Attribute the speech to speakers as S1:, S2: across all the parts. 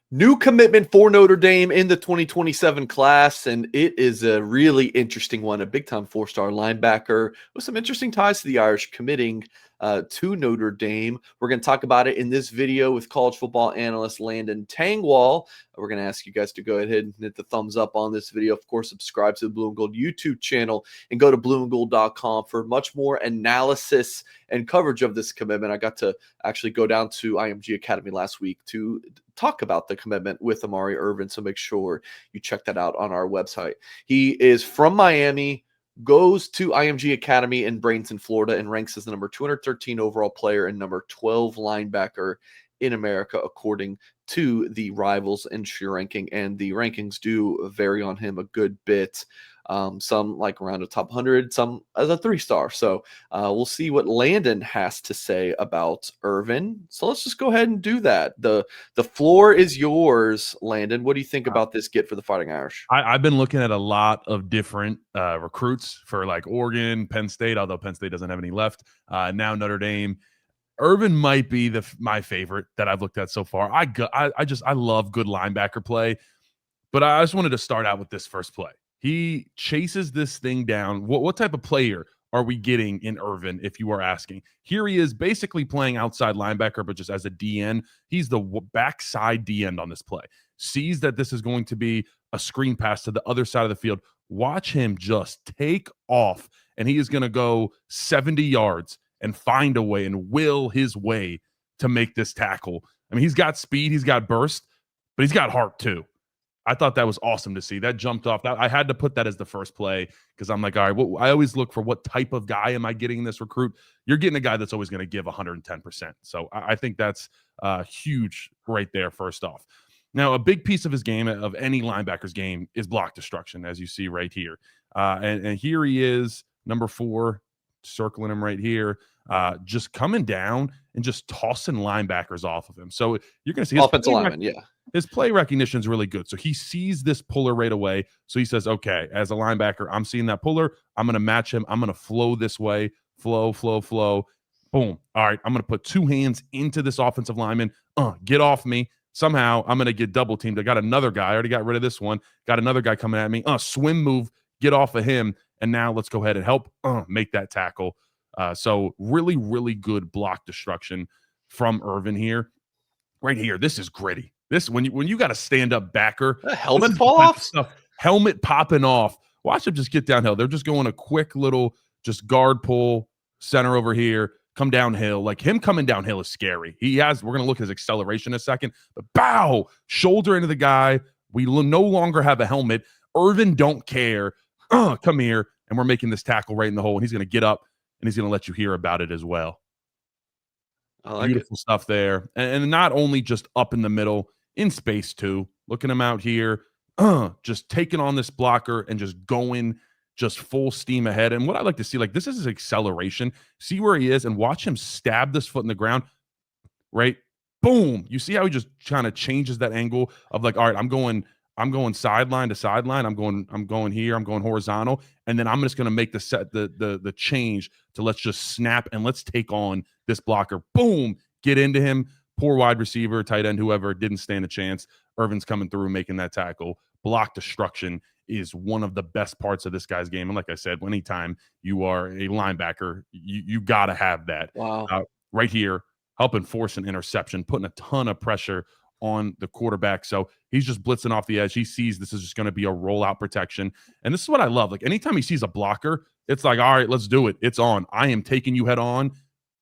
S1: New commitment for Notre Dame in the 2027 class, and it is a really interesting one. A big-time four-star linebacker with some interesting ties to the Irish committing to Notre Dame. We're going to talk about it in this video with college football analyst Landon Tangwall. We're going to ask you guys to go ahead and hit the thumbs up on this video. Of course, subscribe to the Blue and Gold YouTube channel and go to blueandgold.com for much more analysis and coverage of this commitment. I got to actually go down to IMG Academy last week to talk about the commitment with Amari Irvin, so make sure you check that out on our website. He is from Miami, goes to IMG Academy in Bradenton, Florida, and ranks as the number 213 overall player and number 12 linebacker in America, according to the Rivals entry ranking. And the rankings do vary on him a good bit. Some like around the top 100, some as a 3-star. So we'll see what Landon has to say about Irvin. So let's just go ahead and do that. The floor is yours, Landon. What do you think about this get for the Fighting Irish?
S2: I've been looking at a lot of different recruits for like Oregon, Penn State, although Penn State doesn't have any left. Now Notre Dame. Irvin might be my favorite that I've looked at so far. I love good linebacker play, but I just wanted to start out with this first play. He chases this thing down. What type of player are we getting in Irvin, if you are asking? Here he is basically playing outside linebacker, but just as a DN. He's the backside DN on this play. Sees that this is going to be a screen pass to the other side of the field. Watch him just take off, and he is going to go 70 yards and find a way and will his way to make this tackle. I mean, he's got speed, he's got burst, but he's got heart too. I thought that was awesome to see. That jumped off. I had to put that as the first play because I'm like, all right, I always look for what type of guy am I getting in this recruit? You're getting a guy that's always going to give 110%. So I think that's huge right there, first off. Now, a big piece of his game, of any linebacker's game, is block destruction, as you see right here. And here he is, number 4, circling him right here, just coming down and just tossing linebackers off of him. So you're going to see
S1: offensive lineman,
S2: his play recognition is really good. So he sees this puller right away. So he says, okay, as a linebacker, I'm seeing that puller. I'm going to match him. I'm going to flow this way. Flow. Boom. All right, I'm going to put 2 hands into this offensive lineman. Get off me. Somehow I'm going to get double teamed. I got another guy. I already got rid of this one. Got another guy coming at me. Swim move. Get off of him. And now let's go ahead and help make that tackle. So really, really good block destruction from Irvin here. Right here. This is gritty. This when you got a stand-up backer.
S1: Helmet fall off?
S2: Helmet popping off. Watch him just get downhill. They're just going a quick little just guard pull, center over here, come downhill. Like him coming downhill is scary. We're going to look at his acceleration in a second. But bow, shoulder into the guy. We no longer have a helmet. Irvin don't care. Come here. And we're making this tackle right in the hole. And he's going to get up and he's going to let you hear about it as well. Beautiful stuff there. And not only just up in the middle, in space too. Looking him out here, just taking on this blocker and just going just full steam ahead. And what I like to see, like this is his acceleration. See where he is and watch him stab this foot in the ground, right? Boom. You see how he just kind of changes that angle of like, all right, I'm going sideline to sideline. I'm going here. I'm going horizontal. And then I'm just going to make the change to let's just snap and let's take on this blocker. Boom. Get into him. Poor wide receiver, tight end, whoever, didn't stand a chance. Irvin's coming through, making that tackle. Block destruction is one of the best parts of this guy's game. And like I said, anytime you are a linebacker, you got to have that.
S1: Wow.
S2: Right here, helping force an interception, putting a ton of pressure on the quarterback. So he's just blitzing off the edge. He sees this is just going to be a rollout protection. And this is what I love. Like anytime he sees a blocker, it's like, all right, let's do it. It's on. I am taking you head on.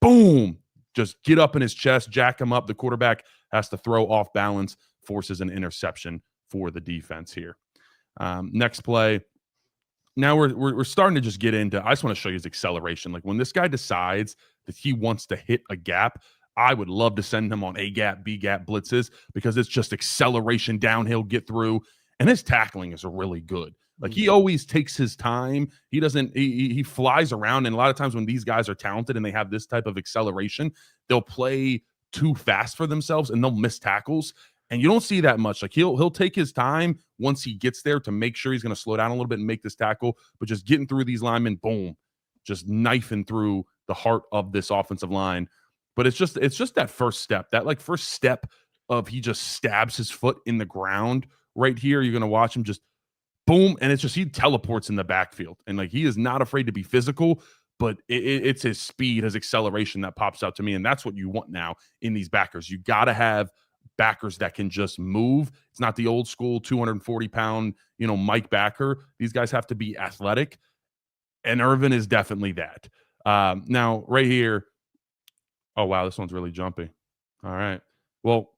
S2: Boom. Just get up in his chest, jack him up. The quarterback has to throw off balance, forces an interception for the defense here. Next play. Now we're starting to just get into, I just want to show you his acceleration. Like when this guy decides that he wants to hit a gap, I would love to send him on A gap, B gap blitzes because it's just acceleration, downhill, get through. And his tackling is really good. Like he always takes his time. He doesn't, he flies around. And a lot of times when these guys are talented and they have this type of acceleration, they'll play too fast for themselves and they'll miss tackles. And you don't see that much. Like he'll take his time once he gets there to make sure he's going to slow down a little bit and make this tackle, but just getting through these linemen, boom, just knifing through the heart of this offensive line. But it's just that first step of he just stabs his foot in the ground right here. You're going to watch him just boom, and it's just he teleports in the backfield, and like he is not afraid to be physical, but it's his speed, his acceleration that pops out to me, and that's what you want now in these backers. You got to have backers that can just move. It's not the old school 240-pound, Mike backer. These guys have to be athletic, and Irvin is definitely that. Now, right here, oh wow, this one's really jumpy. All right, well,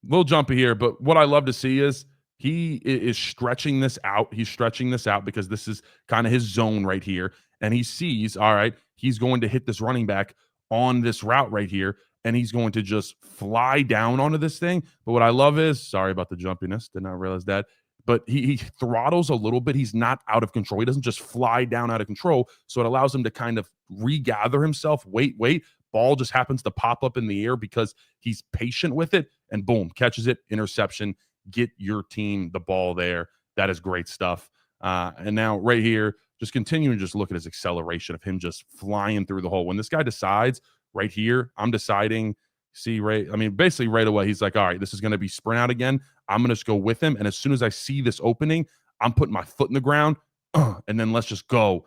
S2: a little jumpy here, but what I love to see is he is stretching this out. He's stretching this out because this is kind of his zone right here. And he sees, all right, he's going to hit this running back on this route right here. And he's going to just fly down onto this thing. But what I love is, sorry about the jumpiness, did not realize that. But he throttles a little bit. He's not out of control. He doesn't just fly down out of control. So it allows him to kind of regather himself. Wait. Ball just happens to pop up in the air because he's patient with it. And boom, catches it, interception. Get your team the ball there. That is great stuff. And now right here, just continue to just look at his acceleration of him just flying through the hole. When this guy decides right here, I'm deciding, basically right away, he's like, all right, this is going to be sprint out again. I'm going to just go with him. And as soon as I see this opening, I'm putting my foot in the ground and then let's just go.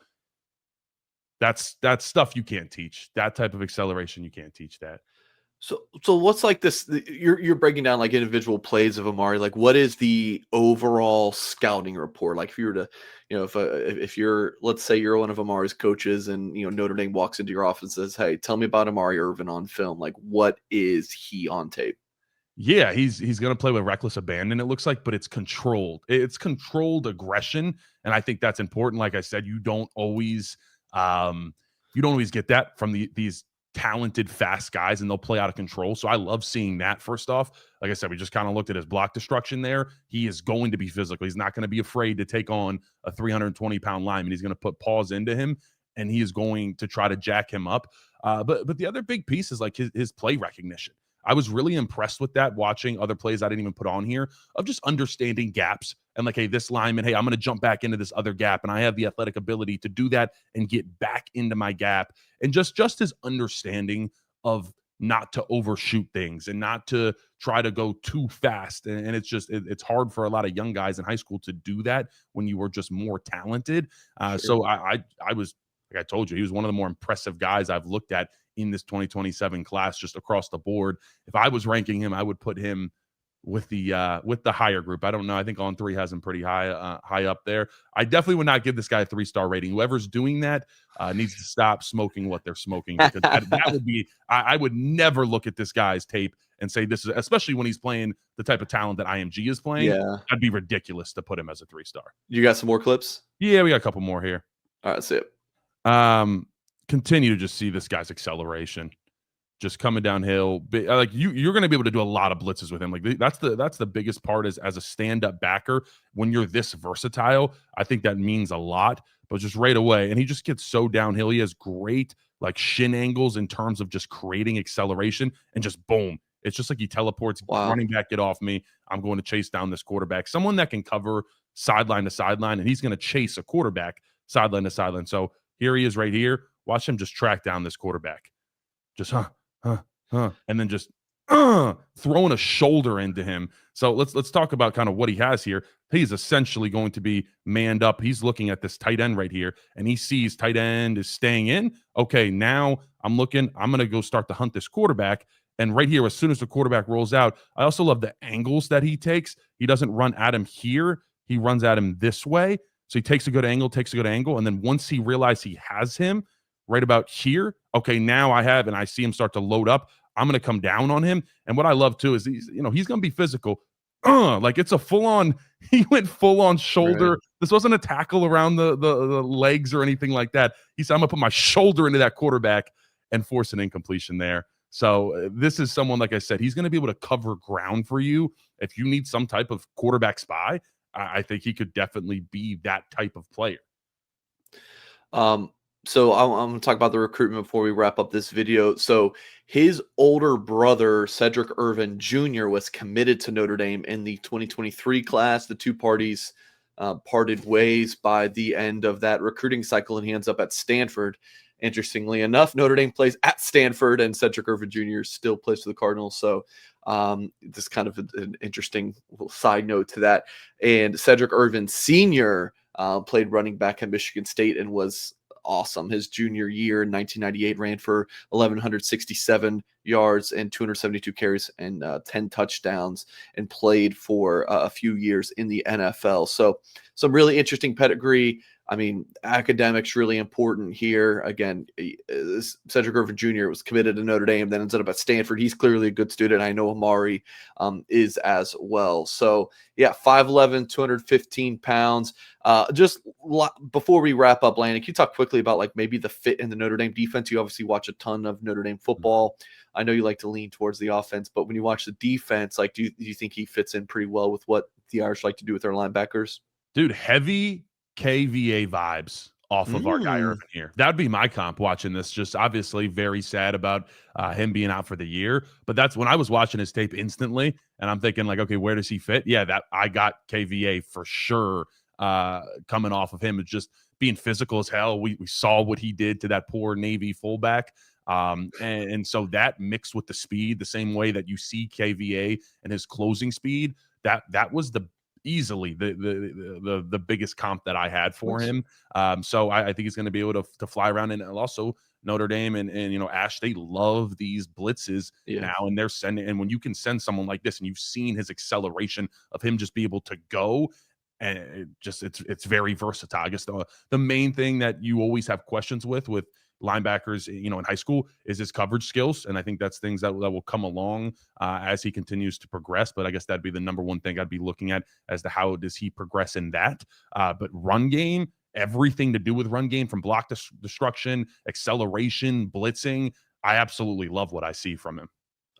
S2: That's stuff you can't teach. That type of acceleration, you can't teach that.
S1: So what's like this? You're breaking down like individual plays of Amari. Like, what is the overall scouting report? Like, if you were to, if you're, let's say you're one of Amari's coaches, and Notre Dame walks into your office and says, "Hey, tell me about Amari Irvin on film." Like, what is he on tape?
S2: Yeah, he's going to play with reckless abandon, it looks like, but it's controlled. It's controlled aggression, and I think that's important. Like I said, you don't always get that from these talented, fast guys, and they'll play out of control. So I love seeing that. First off, like I said, we just kind of looked at his block destruction there. He is going to be physical. He's not going to be afraid to take on a 320-pound lineman. He's going to put paws into him, and he is going to try to jack him up. But the other big piece is like his play recognition. I was really impressed with that, watching other plays I didn't even put on here, of just understanding gaps and like, hey, this lineman, hey, I'm going to jump back into this other gap, and I have the athletic ability to do that and get back into my gap. And just his understanding of not to overshoot things and not to try to go too fast. And it's hard for a lot of young guys in high school to do that when you were just more talented.
S1: Sure.
S2: So I was, like I told you, he was one of the more impressive guys I've looked at in this 2027 class, just across the board. If I was ranking him, I would put him with the higher group. I don't know. I think On Three has him pretty high up there. I definitely would not give this guy a 3-star rating. Whoever's doing that needs to stop smoking what they're smoking, because that would be. I would never look at this guy's tape and say this is, especially when he's playing the type of talent that IMG is playing.
S1: Yeah,
S2: that'd be ridiculous to pim as a 3-star.
S1: You got some more clips?
S2: Yeah, we got a couple more here.
S1: All right, that's it.
S2: Continue to just see this guy's acceleration, just coming downhill. Like you're going to be able to do a lot of blitzes with him. Like that's the biggest part is, as a stand-up backer, when you're this versatile, I think that means a lot. But just right away, and he just gets so downhill. He has great like shin angles in terms of just creating acceleration, and just boom. It's just like he teleports.
S1: Wow.
S2: Running back, get off me. I'm going to chase down this quarterback. Someone that can cover sideline to sideline, and he's going to chase a quarterback sideline to sideline. So here he is right here. Watch him just track down this quarterback. Just and then just throwing a shoulder into him. So let's talk about kind of what he has here. He's essentially going to be manned up. He's looking at this tight end right here, and he sees tight end is staying in. Okay, now I'm going to go start to hunt this quarterback. And right here, as soon as the quarterback rolls out, I also love the angles that he takes. He doesn't run at him here. He runs at him this way. So he takes a good angle. And then once he realizes he has him right about here, okay, now I see him start to load up. I'm going to come down on him. And what I love too is he's going to be physical. Like it's a he went full on shoulder. Right. This wasn't a tackle around the legs or anything like that. He said, I'm going to put my shoulder into that quarterback and force an incompletion there. So this is someone, like I said, he's going to be able to cover ground for you. If you need some type of quarterback spy, I think he could definitely be that type of player.
S1: So I'm going to talk about the recruitment before we wrap up this video. So his older brother, Cedric Irvin Jr., was committed to Notre Dame in the 2023 class. The two parties parted ways by the end of that recruiting cycle, and he ends up at Stanford. interestingly enough. Notre Dame plays at Stanford, and Cedric Irvin Jr. still plays for the Cardinals. So this kind of an interesting little side note to that. And Cedric Irvin Sr. Played running back at Michigan State and was awesome. His junior year in 1998 ran for 1,167 yards and 272 carries and 10 touchdowns, and played for a few years in the NFL. So some really interesting pedigree. I mean, academics really important here. Again, Cedric Irvin Jr. was committed to Notre Dame, then ended up at Stanford. He's clearly a good student. I know Amari is as well. So, yeah, 5'11", 215 pounds. Before we wrap up, Landon, can you talk quickly about like maybe the fit in the Notre Dame defense? You obviously watch a ton of Notre Dame football. I know you like to lean towards the offense, but when you watch the defense, like, do you think he fits in pretty well with what the Irish like to do with their linebackers?
S2: Dude, heavy KVA vibes off of our guy Irvin here. That would be my comp watching this. Just obviously very sad about him being out for the year. But that's when I was watching his tape instantly, and I'm thinking like, okay, where does he fit? Yeah, that I got KVA for sure coming off of him. It's just being physical as hell. We saw what he did to that poor Navy fullback. And so that mixed with the speed, the same way that you see KVA and his closing speed, that was easily the biggest comp that I had for him. So I think he's going to be able to fly around. And also Notre Dame and Ash, they love these blitzes now, and they're sending. And when you can send someone like this, and you've seen his acceleration of him just be able to go, and it's very versatile. I guess the main thing that you always have questions with linebackers, in high school, is his coverage skills, and I think that's things that will come along as he continues to progress. But I guess that'd be the number one thing I'd be looking at as to how does he progress in that. But run game, everything to do with run game, from block destruction, acceleration, blitzing, I absolutely love what I see from him.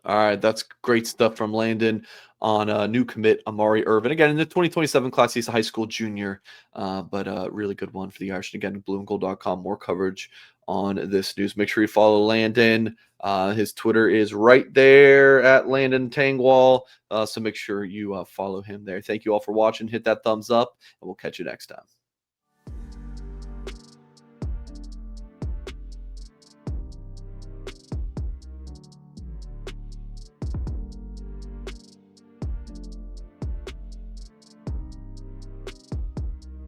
S1: All right, that's great stuff from Landon on new commit Amari Irvin. Again, in the 2027 class, he's a high school junior, but a really good one for the Irish. And again, blueandgold.com, more coverage on this news. Make sure you follow Landon. His Twitter is right there at Landon Tangwall, so make sure you follow him there. Thank you all for watching. Hit that thumbs up, and we'll catch you next time.